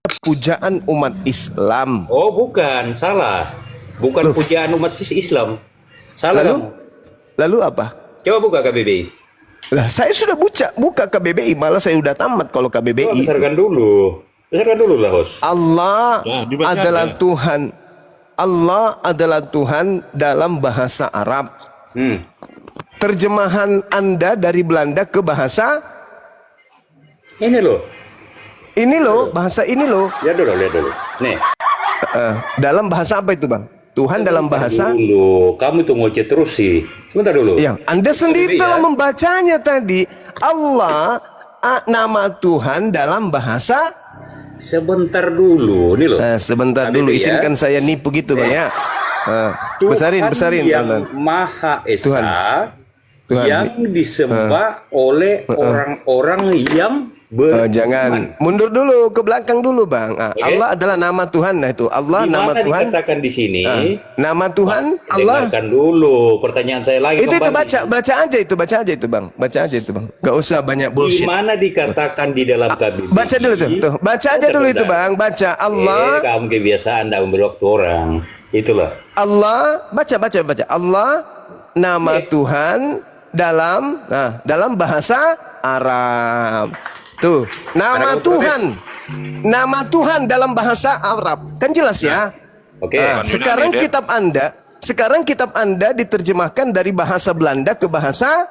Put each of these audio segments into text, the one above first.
pujaan umat Islam. Oh, bukan, salah. Bukan Loh. pujaan umat Islam. Salah Lalu? kamu. Lalu apa? Coba buka KBBI. Lah, saya sudah buka KBBI, malah saya udah tamat kalau Coba KBBI. besarkan dulu. Besarkan dulu lah, host. Allah Nah, dibaca adalah aja. Tuhan. Allah adalah Tuhan dalam bahasa Arab. Terjemahan Anda dari Belanda ke bahasa Ini loh. ini loh, bahasa ini loh. Lihat dulu. Nih. Dalam bahasa apa itu, Bang? Tuhan dalam bahasa Dulu. Kamu tuh ngoceh terus sih. Sebentar dulu. yang Anda sendiri KBBI, telah ya. membacanya tadi. Allah nama Tuhan dalam bahasa. Sebentar dulu. Nih loh. Sebentar KBBI, dulu, ya. izinkan saya nipu gitu, Bang, ya. Besarin Tuhan yang Bang. Maha Esa, Tuhan. yang disembah oleh orang-orang yang beriman. Jangan mundur dulu, ke belakang dulu, Bang. Oke. Allah adalah nama Tuhan. Nah, itu Allah Di nama mana Tuhan. dikatakan di sini? Nama Tuhan Allah. Dengarkan dulu pertanyaan saya lagi. Itu kembali. baca aja itu, Bang. Baca aja itu, Bang. Gak usah banyak Di bullshit. mana dikatakan di dalam KBBI? Baca dulu tuh. Baca aja dulu itu, Bang. Baca Allah. Kamu kebiasaan tidak memberi waktu orang. Itulah. Allah, baca. Allah nama Tuhan dalam bahasa Arab. Tuh, nama Tuhan. Nama Tuhan dalam bahasa Arab. Kan jelas ya? Oke. Sekarang kitab Anda diterjemahkan dari bahasa Belanda ke bahasa.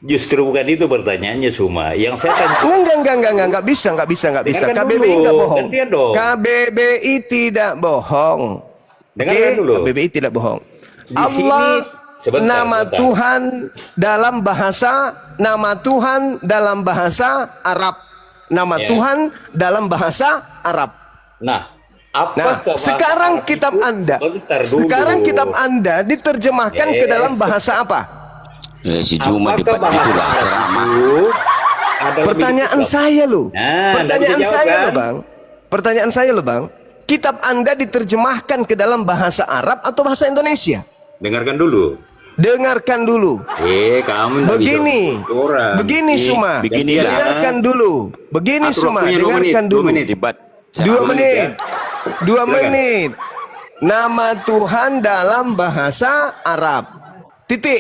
Justru bukan itu pertanyaannya, Suma. Yang saya tanya. Enggak bisa. Dengarkan KBBI dulu. enggak bohong. Gantian dong. KBBI tidak bohong. Dengarkan dulu. KBBI tidak bohong. Di Allah sini, sebentar, nama sebentar. Tuhan dalam bahasa Arab. Nama Ya. Tuhan dalam bahasa Arab. Nah, apakah sekarang bahasa kitab Arab itu- Anda, Sebentar dulu. sekarang kitab Anda diterjemahkan ke dalam bahasa apa? Si Juma Apakah bahasa itulah Arab ceramah. itu adalah Pertanyaan milik Islam? saya loh. Nah, Pertanyaan Anda saya jawab, loh, Bang. Pertanyaan saya loh, Bang. Kitab Anda diterjemahkan ke dalam bahasa Arab atau bahasa Indonesia? Dengarkan dulu. Dengarkan dulu. Kamu nggak bisa Begini, ikut orang. begini Suma. begini ya. Dengarkan dulu. Begini Atur Suma, waktunya 2 menit, dengarkan 2 dulu. menit. Debat. 2 menit. 2 Silakan. menit. Nama Tuhan dalam bahasa Arab. Titik.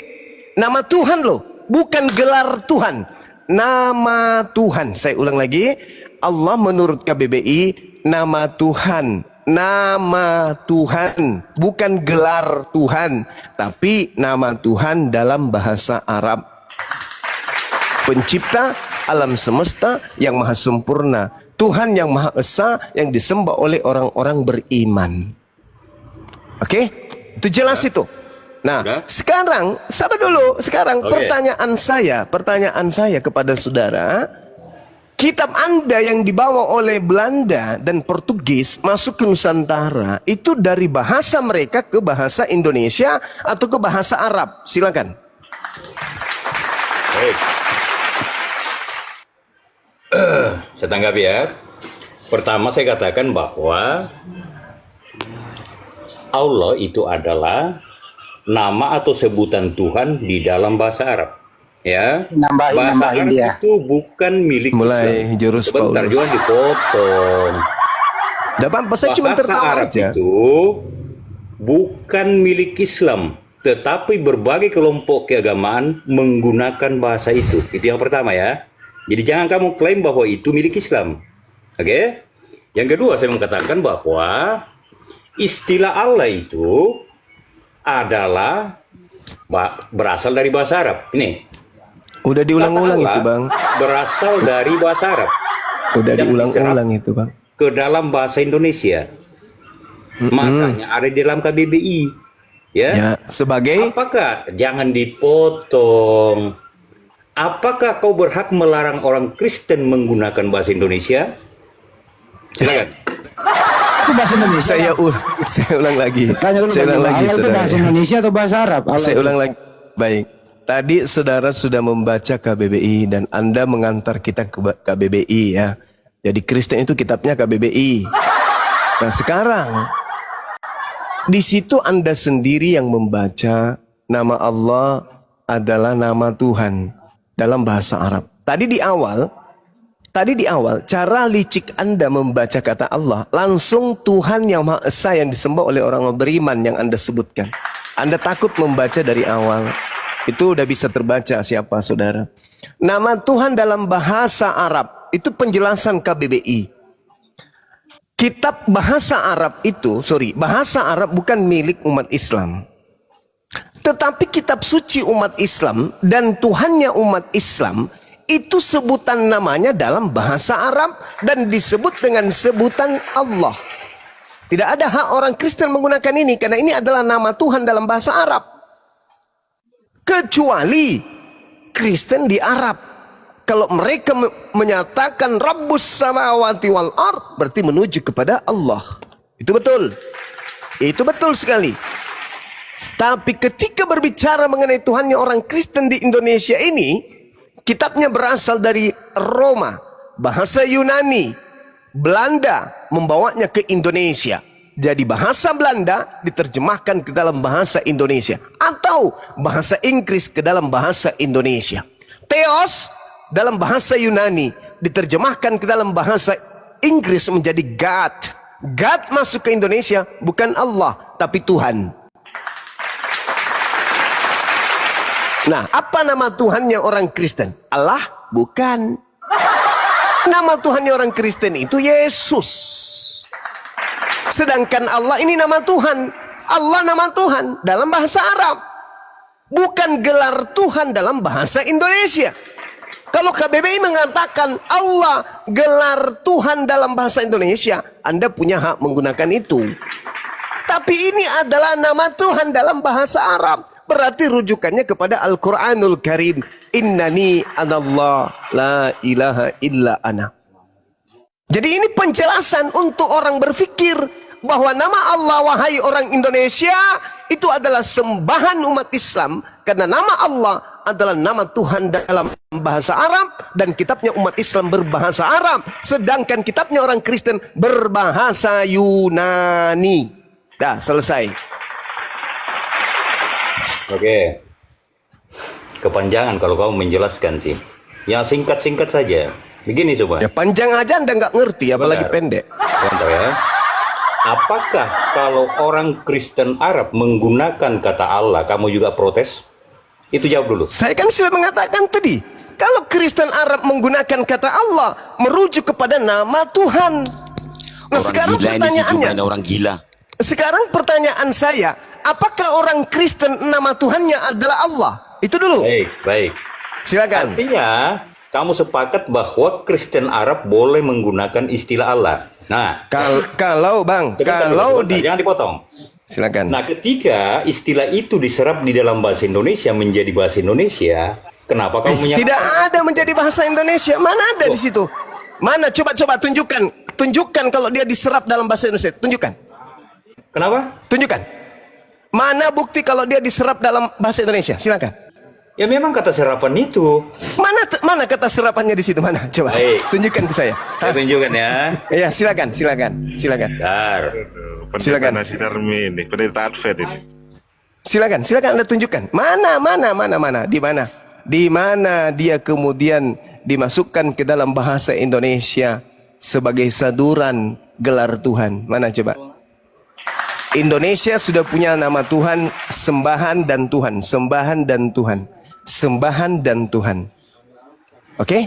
Nama Tuhan loh, bukan gelar Tuhan. Nama Tuhan. Saya ulang lagi. Allah menurut KBBI nama Tuhan. Nama Tuhan, bukan gelar Tuhan, tapi nama Tuhan dalam bahasa Arab. Pencipta alam semesta yang maha sempurna, Tuhan yang maha esa yang disembah oleh orang-orang beriman. Oke? Itu jelas itu. Nah, Udah. sekarang sabar dulu. Sekarang Oke. pertanyaan saya kepada saudara, kitab Anda yang dibawa oleh Belanda dan Portugis masuk ke Nusantara itu dari bahasa mereka ke bahasa Indonesia atau ke bahasa Arab? Silakan. Baik. Saya tanggapi ya. Pertama saya katakan bahwa Allah itu adalah nama atau sebutan Tuhan di dalam bahasa Arab. Ya, bahasa Arab dia. itu bukan milik Mulai Islam. jurus Sebentar, Paulus. jangan dipotong. Tidak apa-apa, saya cuma Bahasa tertawa Arab aja. itu bukan milik Islam, tetapi berbagai kelompok keagamaan menggunakan bahasa itu. Itu yang pertama ya. Jadi jangan kamu klaim bahwa itu milik Islam. Oke? Yang kedua saya mengatakan bahwa istilah Allah itu adalah berasal dari bahasa Arab. Ini. Udah diulang-ulang Kata itu, Allah Bang. berasal dari bahasa Arab Udah yang diulang-ulang itu, Bang. ke dalam bahasa Indonesia. Makanya ada di dalam KBBI. Ya, sebagai Apakah jangan dipotong? Apakah kau berhak melarang orang Kristen menggunakan bahasa Indonesia? Silakan. Itu bahasa Indonesia. saya ulang lagi. Tanya dulu, Saya ulang lagi, Allah itu saudara. bahasa Indonesia atau bahasa Arab? Allah Saya itu. ulang lagi. Baik. Tadi saudara sudah membaca KBBI dan Anda mengantar kita ke KBBI ya. Jadi Kristen itu kitabnya KBBI. Nah, sekarang di situ Anda sendiri yang membaca nama Allah adalah nama Tuhan dalam bahasa Arab. Tadi di awal Tadi di awal, cara licik Anda membaca kata Allah, langsung Tuhan yang Maha Esa yang disembah oleh orang beriman yang Anda sebutkan. Anda takut membaca dari awal. Itu udah bisa terbaca siapa saudara. Nama Tuhan dalam bahasa Arab, itu penjelasan KBBI. Kitab bahasa Arab itu, bahasa Arab bukan milik umat Islam. Tetapi kitab suci umat Islam dan Tuhannya umat Islam, itu sebutan namanya dalam bahasa Arab dan disebut dengan sebutan Allah. Tidak ada hak orang Kristen menggunakan ini karena ini adalah nama Tuhan dalam bahasa Arab. Kecuali Kristen di Arab. Kalau mereka menyatakan Rabbus samawati wal ard, berarti menuju kepada Allah. Itu betul. Itu betul sekali. Tapi ketika berbicara mengenai Tuhannya orang Kristen di Indonesia ini, kitabnya berasal dari Roma, bahasa Yunani, Belanda membawanya ke Indonesia. Jadi bahasa Belanda diterjemahkan ke dalam bahasa Indonesia, atau bahasa Inggris ke dalam bahasa Indonesia. Theos dalam bahasa Yunani diterjemahkan ke dalam bahasa Inggris menjadi God. God masuk ke Indonesia bukan Allah, tapi Tuhan. Nah, apa nama Tuhannya orang Kristen? Allah? Bukan. Nama Tuhannya orang Kristen itu Yesus. Sedangkan Allah ini nama Tuhan. Allah nama Tuhan dalam bahasa Arab. Bukan gelar Tuhan dalam bahasa Indonesia. Kalau KBBI mengatakan Allah gelar Tuhan dalam bahasa Indonesia, Anda punya hak menggunakan itu. Tapi ini adalah nama Tuhan dalam bahasa Arab. Berarti rujukannya kepada Al-Quranul Karim. Innani anallah la ilaha illa ana. Jadi ini penjelasan untuk orang berpikir bahwa nama Allah wahai orang Indonesia itu adalah sembahan umat Islam. Karena nama Allah adalah nama Tuhan dalam bahasa Arab. Dan kitabnya umat Islam berbahasa Arab. Sedangkan kitabnya orang Kristen berbahasa Yunani. Dah selesai. Oke, kepanjangan kalau kamu menjelaskan sih. Yang singkat-singkat saja. Begini coba. Ya panjang aja Anda nggak ngerti, apalagi pendek. Bentar ya. Apakah kalau orang Kristen Arab menggunakan kata Allah, kamu juga protes? Itu jawab dulu. Saya kan sudah mengatakan tadi, kalau Kristen Arab menggunakan kata Allah, merujuk kepada nama Tuhan. Nah, Orang sekarang gila ini sih, pertanyaannya, cuma orang gila. sekarang pertanyaan saya, apakah orang Kristen nama Tuhannya adalah Allah? Itu dulu. Baik, baik. Silakan. Artinya, kamu sepakat bahwa Kristen Arab boleh menggunakan istilah Allah. Nah, Kalau Bang, kalau di jangan dipotong. silakan. Nah, ketika istilah itu diserap di dalam bahasa Indonesia menjadi bahasa Indonesia, kenapa kamu menyatakan Tidak ada menjadi bahasa Indonesia. Mana ada di situ? Mana? Coba tunjukkan. Tunjukkan kalau dia diserap dalam bahasa Indonesia. Tunjukkan. Kenapa? Tunjukkan. Mana bukti kalau dia diserap dalam bahasa Indonesia? Silakan. Ya memang kata serapan itu. Mana kata serapannya di situ? Mana? Coba Baik. tunjukkan ke saya. Saya tunjukkan ya. Iya, silakan. Bentar. Silakan. Nasi Darmi ini, pendeta Advent ini. Silakan Anda tunjukkan. Mana? Di mana dia kemudian dimasukkan ke dalam bahasa Indonesia sebagai saduran gelar Tuhan? Mana coba? Indonesia sudah punya nama Tuhan, sembahan dan Tuhan, sembahan dan Tuhan, sembahan dan Tuhan. Oke?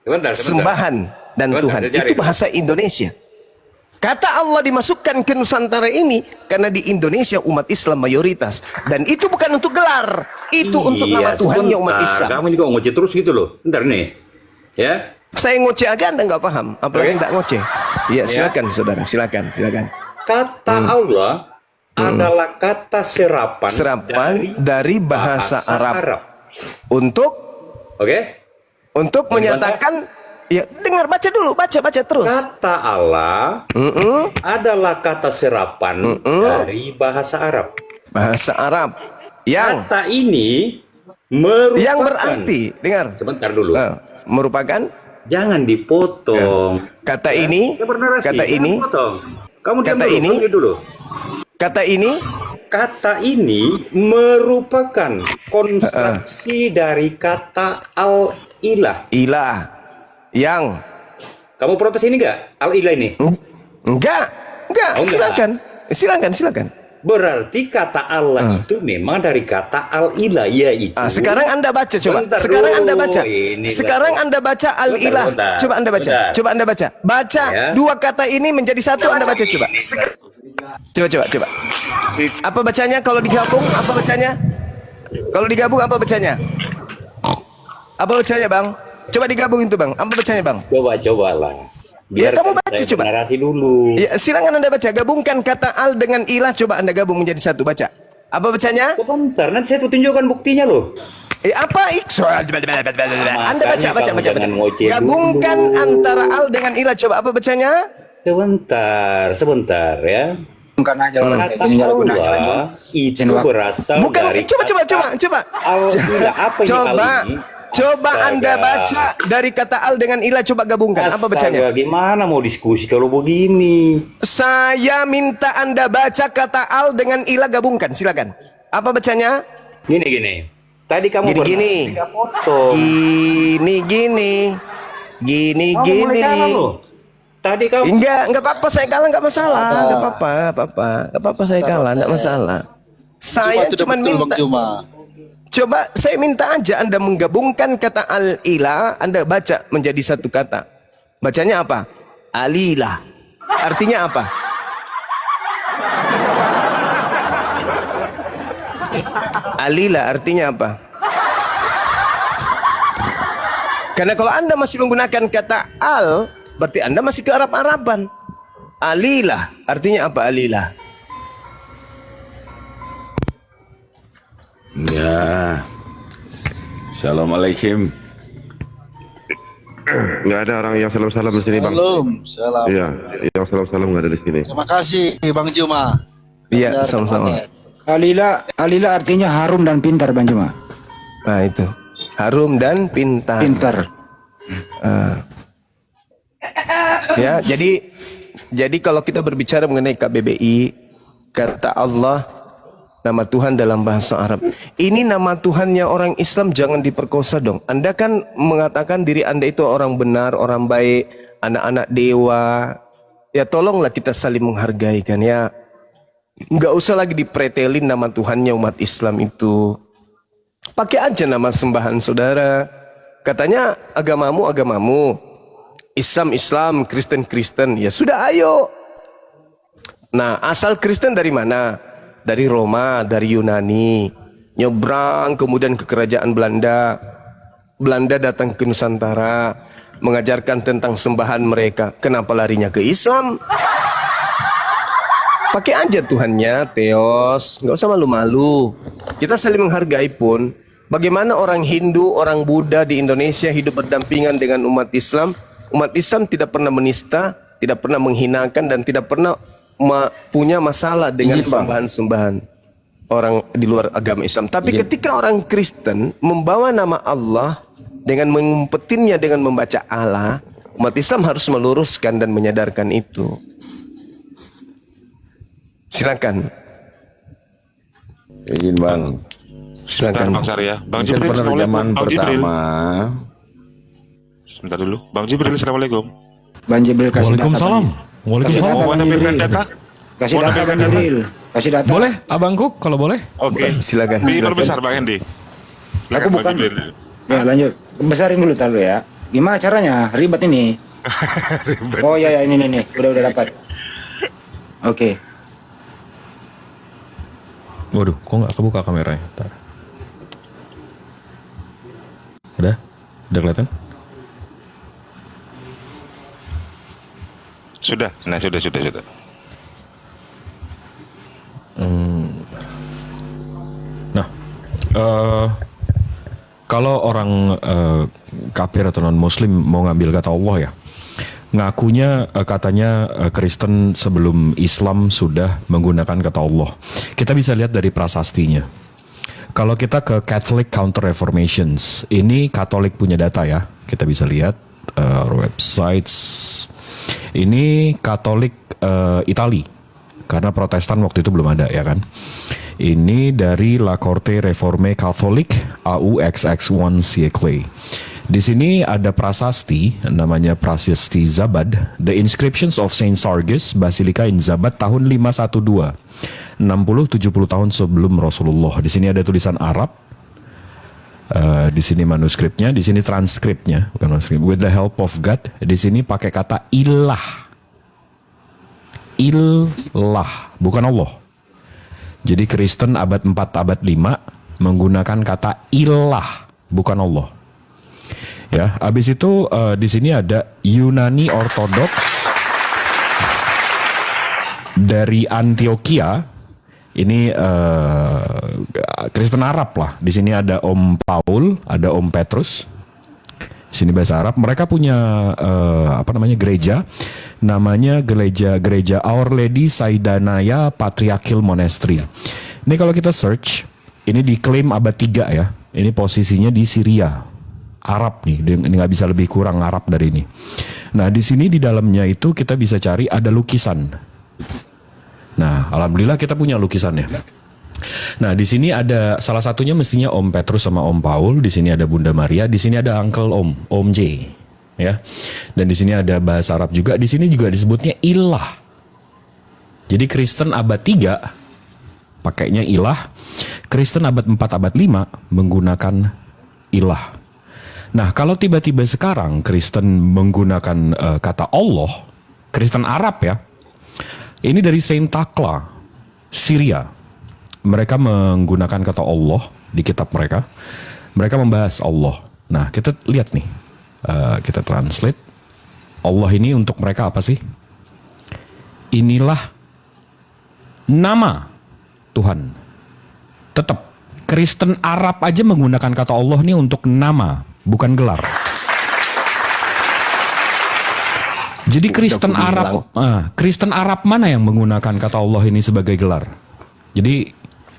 Sebentar. Sembahan dan Sebentar, Tuhan. saya cari. Itu bahasa Indonesia. Kata Allah dimasukkan ke Nusantara ini karena di Indonesia umat Islam mayoritas. Dan itu bukan untuk gelar. Itu untuk nama Tuhannya umat sebentar. Islam. Kamu juga ngoceh terus gitu loh. Bentar nih. Ya. Saya ngoceh aja Anda nggak paham. Apalagi Oke. nggak ngoceh. Ya, silakan saudara, silakan. Kata Allah adalah kata serapan, Serapan dari bahasa Arab. Untuk Oke? Untuk menyatakan, ya dengar, baca dulu, baca terus. Kata Allah adalah kata serapan dari bahasa Arab. Bahasa Arab yang Kata ini merupakan, berarti, dengar. sebentar dulu. Merupakan Jangan dipotong. kata ini, Ya, bernarasi. kata Jangan ini, dipotong. Kamu diam kata dulu, ini, kamu diam dulu. kata ini merupakan konstruksi dari kata al-ilah. ilah. Yang. Kamu protes ini enggak? Al-ilah ini? Enggak. Oh, enggak. Silakan. Berarti kata Allah itu memang dari kata al-ilah, yaitu. Sekarang Anda baca coba. Bentar Sekarang dulu. Anda baca. Inilah. Sekarang Anda baca al-ilah. Bentar. Coba Anda baca. Bentar. Coba Anda baca. Baca Ya. dua kata ini menjadi satu. Anda baca coba. Coba. Apa bacanya kalau digabung? Apa bacanya? Kalau digabung apa bacanya? Apa bacanya, Bang? Coba digabung itu, Bang. Apa bacanya, Bang? Cobalah. Ya, kamu baca saya coba. narasi dulu. Ya, silakan Anda baca. Gabungkan kata al dengan ilah. Coba Anda gabung menjadi satu. Baca. Apa bacanya? Sebentar, nanti saya tunjukkan buktinya loh. Apa Anda baca. jangan ngoceh Gabungkan dulu. antara al dengan ilah. Coba apa bacanya? Sebentar ya. Bukan aja Kata Allah itu berasal Bukan. dari Coba. al-ilah. Apa ini al ini? Coba Astaga. Anda baca dari kata al dengan ilah. Coba gabungkan. Apa bacanya? Astaga, gimana mau diskusi kalau begini? Saya minta Anda baca kata al dengan ilah, gabungkan. Silakan. Apa bacanya? Gini. Tadi kamu Gini. tiga foto. Gini. Kamu mulai kalah loh. Tadi kamu Enggak apa-apa, saya kalah, enggak masalah. Enggak apa-apa, saya kalah, enggak masalah. Saya cuma minta. Coba saya minta aja Anda menggabungkan kata al-ilah, Anda baca menjadi satu kata. Bacanya apa? Alilah. Artinya apa? Alilah artinya apa? Karena kalau Anda masih menggunakan kata al, berarti Anda masih ke Arab-Araban. Alilah artinya apa alilah? Ya. Assalamualaikum. Nggak ada orang yang salam-salam di sini, Bang. Salam. Iya, yang salam-salam nggak ada di sini. Terima kasih Bang Juma. Iya, sama-sama. Alila artinya harum dan pintar, Bang Juma. Nah itu, harum dan pintar. Ya, jadi kalau kita berbicara mengenai KBBI, kata Allah, nama Tuhan dalam bahasa Arab. Ini nama Tuhannya orang Islam, jangan diperkosa dong. Anda kan mengatakan diri Anda itu orang benar, orang baik, anak-anak dewa. Ya tolonglah kita saling menghargai kan ya. Nggak usah lagi dipretelin nama Tuhannya umat Islam itu. Pakai aja nama sembahan saudara. Katanya agamamu. Islam, Kristen. Ya sudah ayo. Nah asal Kristen dari mana? Dari Roma, dari Yunani, nyebrang kemudian ke kerajaan Belanda. Belanda datang ke Nusantara, mengajarkan tentang sembahan mereka. Kenapa larinya ke Islam? Pakai aja Tuhannya, Theos. Nggak usah malu-malu. Kita saling menghargai pun. Bagaimana orang Hindu, orang Buddha di Indonesia hidup berdampingan dengan umat Islam. Umat Islam tidak pernah menista, tidak pernah menghinakan, dan tidak pernah punya masalah dengan sembahan-sembahan orang di luar agama Islam. Tapi ketika orang Kristen membawa nama Allah dengan mengumpetinnya dengan membaca Allah, umat Islam harus meluruskan dan menyadarkan itu. Silakan. Izin Bang. Sebentar, Bang Sari ya. Bang Jibril, Penerjemahan Bang Jibril. pertama. Sebentar dulu. Bang Jibril, assalamualaikum. Bang Jibril kasih Waalaikumsalam. data. Waalaikumsalam. Mau nambahkan data? Kasih Mau data nambahkan Bang data? Jibril. Kasih data. Boleh, abangku kalau boleh. Oke. Silakan. Diperbesar Bang Hendi. Aku bukan. Bang Jibril. Ya lanjut. Besarin dulu taruh ya. Gimana caranya? Ribet ini. Ribet. Oh ya ini nih. Udah dapat. Oke. Waduh, kok nggak kebuka kameranya? Ntar. Udah kelihatan? Sudah. Nah, sudah. Nah, kalau orang kafir atau non Muslim mau ngambil kata Allah ya, ngakunya katanya Kristen sebelum Islam sudah menggunakan kata Allah. Kita bisa lihat dari prasastinya. Kalau kita ke Catholic Counter Reformations, ini Katolik punya data ya. Kita bisa lihat websites. Ini Katolik Itali, karena Protestan waktu itu belum ada ya kan. Ini dari La Corte Réformée Catholique AUXX1 siècle. Di sini ada prasasti namanya Prasasti Zabad, The Inscriptions of Saint Sargus, Basilica in Zabad tahun 512. 60-70 tahun sebelum Rasulullah. Di sini ada tulisan Arab. Di sini manuskripnya, di sini transkripnya, bukan manuskrip. With the help of God, di sini pakai kata ilah. Ilah, bukan Allah. Jadi Kristen abad 4, abad 5 menggunakan kata ilah, bukan Allah. Ya, habis itu di sini ada Yunani Ortodoks dari Antioquia. Ini Kristen Arab lah. Di sini ada Om Paul, ada Om Petrus. Di sini bahasa Arab. Mereka punya gereja, namanya gereja Our Lady Saidanaya Patriarchal Monastery. Ini kalau kita search, ini diklaim abad 3 ya. Ini posisinya di Syria. Arab nih, ini nggak bisa lebih kurang Arab dari ini. Nah, di sini di dalamnya itu kita bisa cari ada lukisan. Nah, alhamdulillah kita punya lukisannya. Nah, di sini ada salah satunya mestinya Om Petrus sama Om Paul. Di sini ada Bunda Maria. Di sini ada Uncle Om J. Ya. Dan di sini ada bahasa Arab juga. Di sini juga disebutnya ilah. Jadi Kristen abad 3 pakainya ilah. Kristen abad 4, abad 5 menggunakan ilah. Nah, kalau tiba-tiba sekarang Kristen menggunakan kata Allah, Kristen Arab ya, ini dari Saint Takla, Syria. Mereka menggunakan kata Allah di kitab mereka. Mereka membahas Allah. Nah, kita lihat nih, kita translate. Allah ini untuk mereka apa sih? Inilah nama Tuhan. Tetap, Kristen Arab aja menggunakan kata Allah ini untuk nama, bukan gelar. Jadi Kristen Arab mana yang menggunakan kata Allah ini sebagai gelar? Jadi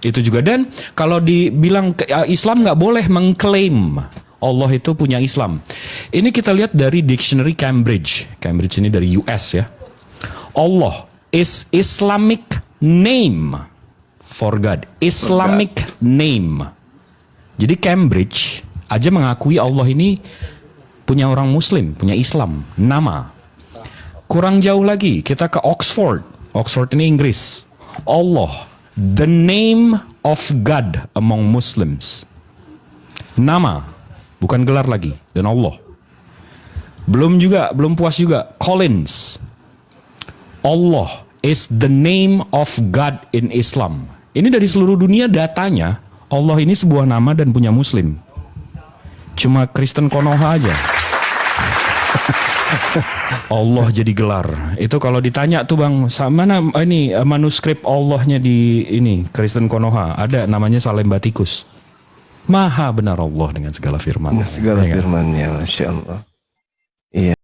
itu juga. Dan kalau dibilang Islam nggak boleh mengklaim Allah itu punya Islam. Ini kita lihat dari dictionary Cambridge. Cambridge ini dari US ya. Allah is Islamic name for God. Islamic name. Jadi Cambridge aja mengakui Allah ini punya orang Muslim, punya Islam, nama. Kurang jauh lagi, kita ke Oxford. Oxford ini Inggris. Allah, the name of God among Muslims. Nama, bukan gelar lagi. Dan Allah. Belum puas juga. Collins. Allah is the name of God in Islam. Ini dari seluruh dunia datanya, Allah ini sebuah nama dan punya Muslim. Cuma Kristen Konoha aja. Allah jadi gelar. Itu kalau ditanya tuh Bang, mana ini manuskrip Allahnya di ini Kristen Konoha? Ada namanya Salembatikus. Maha benar Allah dengan segala firman. Segala firman-Nya, Masya Allah. Iya.